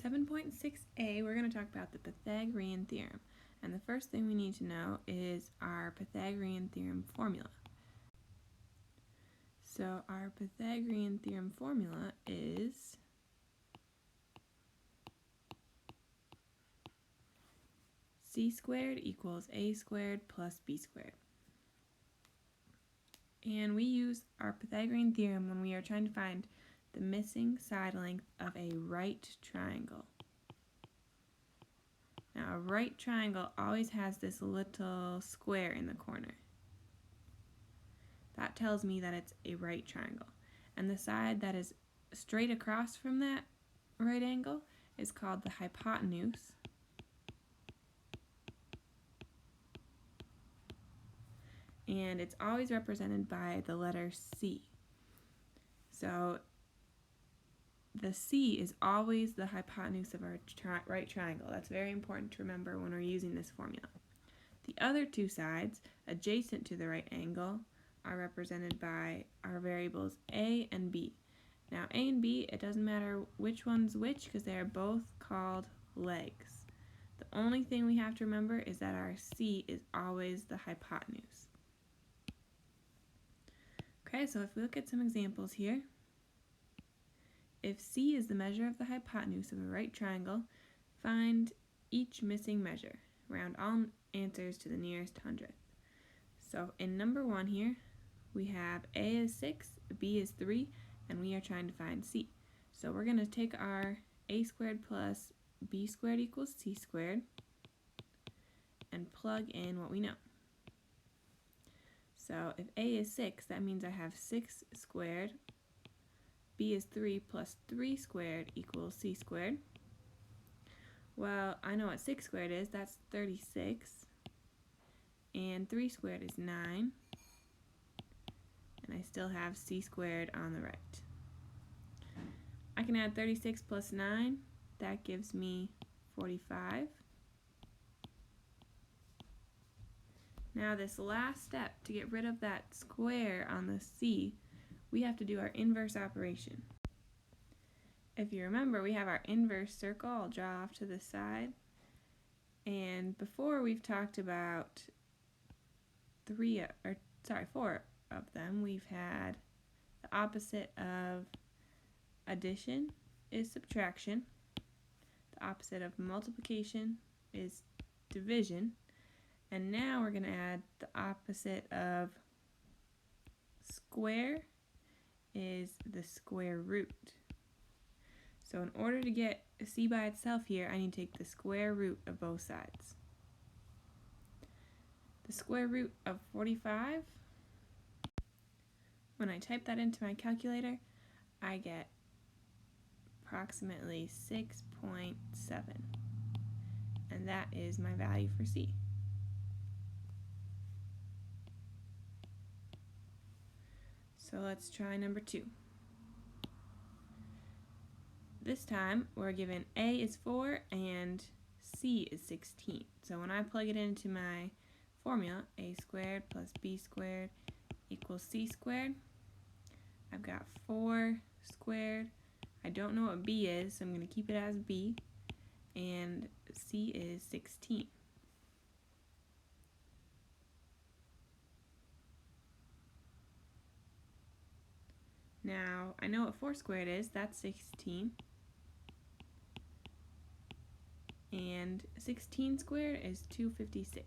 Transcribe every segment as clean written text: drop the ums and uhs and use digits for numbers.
7.6a, we're going to talk about the Pythagorean theorem. And the first thing we need to know is our Pythagorean theorem formula. So our Pythagorean theorem formula is c squared equals a squared plus b squared. And we use our Pythagorean theorem when we are trying to find the missing side length of a right triangle. Now, a right triangle always has this little square in the corner. That tells me that it's a right triangle. And the side that is straight across from that right angle is called the hypotenuse. And it's always represented by the letter C. So the C is always the hypotenuse of our right triangle. That's very important to remember when we're using this formula. The other two sides, adjacent to the right angle, are represented by our variables A and B. Now A and B, it doesn't matter which one's which because they are both called legs. The only thing we have to remember is that our C is always the hypotenuse. Okay, so if we look at some examples here, if C is the measure of the hypotenuse of a right triangle, find each missing measure. Round all answers to the nearest hundredth. So in number 1 here, we have A is 6, B is 3, and we are trying to find C. So we're going to take our A squared plus B squared equals C squared and plug in what we know. So if A is 6, that means I have 6 squared. B is 3 plus 3 squared equals C squared. Well, I know what 6 squared is. That's 36. And 3 squared is 9. And I still have C squared on the right. I can add 36 plus 9. That gives me 45. Now this last step, to get rid of that square on the C, we have to do our inverse operation. If you remember, we have our inverse circle. I'll draw off to the side. And before we've talked about 4 of them. We've had the opposite of addition is subtraction. The opposite of multiplication is division. And now we're going to add the opposite of square is the square root. So in order to get a C by itself here, I need to take the square root of both sides. The square root of 45, when I type that into my calculator, I get approximately 6.7. And that is my value for C. So let's try number 2. This time we're given A is 4 and C is 16. So when I plug it into my formula, A squared plus B squared equals C squared, I've got 4 squared. I don't know what B is, so I'm going to keep it as B, and C is 16. Now, I know what 4 squared is, that's 16. And 16 squared is 256.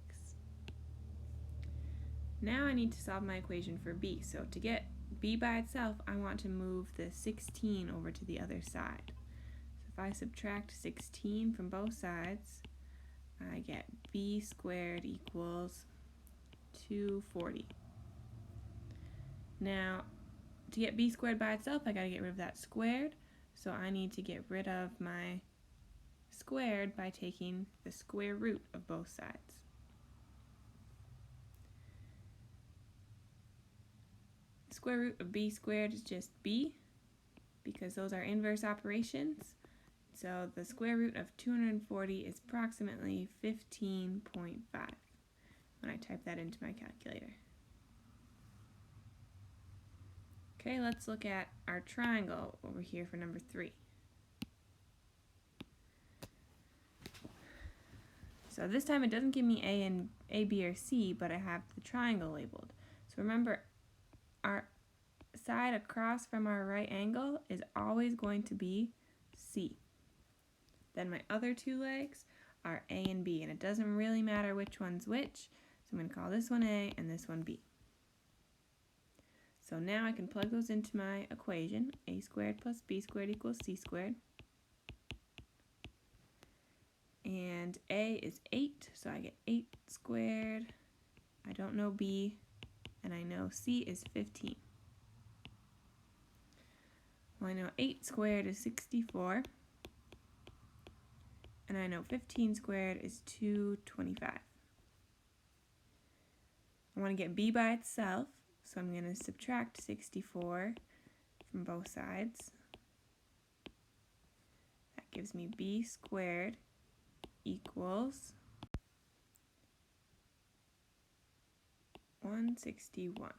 Now I need to solve my equation for B. So to get B by itself, I want to move the 16 over to the other side. So if I subtract 16 from both sides, I get B squared equals 240. Now, to get B squared by itself, I got to get rid of that squared. So I need to get rid of my squared by taking the square root of both sides. The square root of B squared is just B, because those are inverse operations. So the square root of 240 is approximately 15.5 when I type that into my calculator. Okay, let's look at our triangle over here for number 3. So this time it doesn't give me A, B, or C, but I have the triangle labeled. So remember, our side across from our right angle is always going to be C. Then my other two legs are A and B, and it doesn't really matter which one's which, so I'm going to call this one A and this one B. So now I can plug those into my equation. A squared plus B squared equals C squared. And A is 8, so I get 8 squared. I don't know B, and I know C is 15. Well, I know 8 squared is 64, and I know 15 squared is 225. I want to get B by itself, so I'm going to subtract 64 from both sides. That gives me B squared equals 161.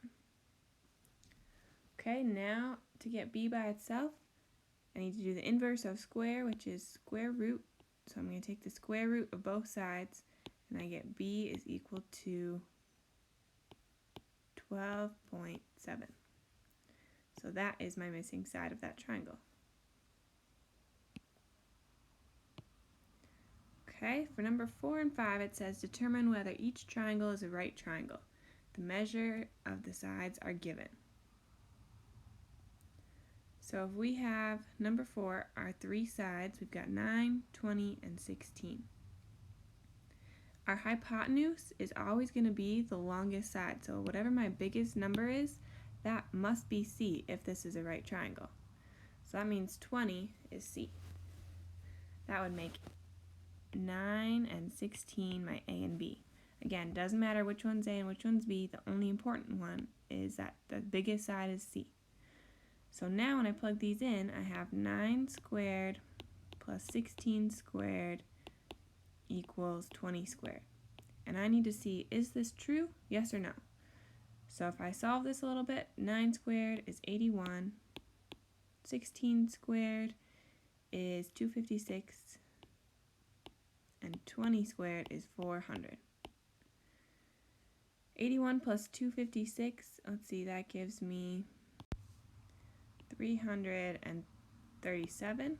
Okay, now to get B by itself, I need to do the inverse of square, which is square root. So I'm going to take the square root of both sides, and I get B is equal to 12.7. So that is my missing side of that triangle. Okay, for number 4 and 5, it says determine whether each triangle is a right triangle. The measure of the sides are given. So if we have number 4, our 3 sides, we've got 9, 20, and 16. Our hypotenuse is always going to be the longest side. So whatever my biggest number is, that must be C if this is a right triangle. So that means 20 is C. That would make 9 and 16 my A and B. Again, doesn't matter which one's A and which one's B. The only important one is that the biggest side is C. So now when I plug these in, I have 9 squared plus 16 squared equals 20 squared. And I need to see, is this true? Yes or no? So if I solve this a little bit, 9 squared is 81, 16 squared is 256, and 20 squared is 400. 81 plus 256, let's see, that gives me 337,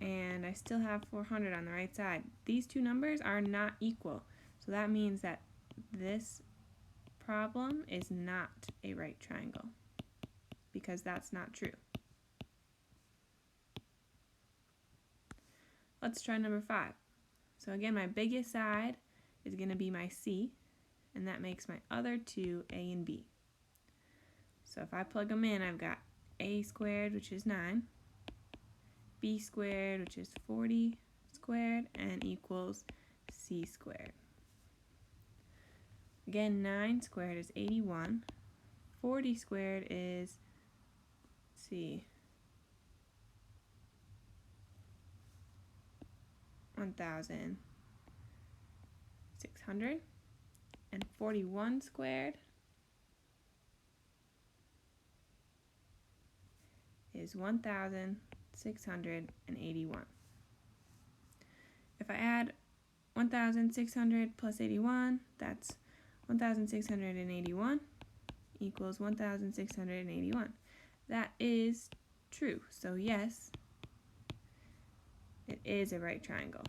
and I still have 400 on the right side. These two numbers are not equal, so that means that this problem is not a right triangle, because that's not true. Let's try number 5. So again, my biggest side is going to be my C, and that makes my other two A and B. So if I plug them in, I've got A squared, which is 9, B squared, which is 40 squared, and equals C squared. Again, 9 squared is 81, 40 squared is, let's see, 1,600, and 41 squared is 1,681. If I add 1,600 plus 81, that's 1,681 equals 1,681. That is true. So yes, it is a right triangle.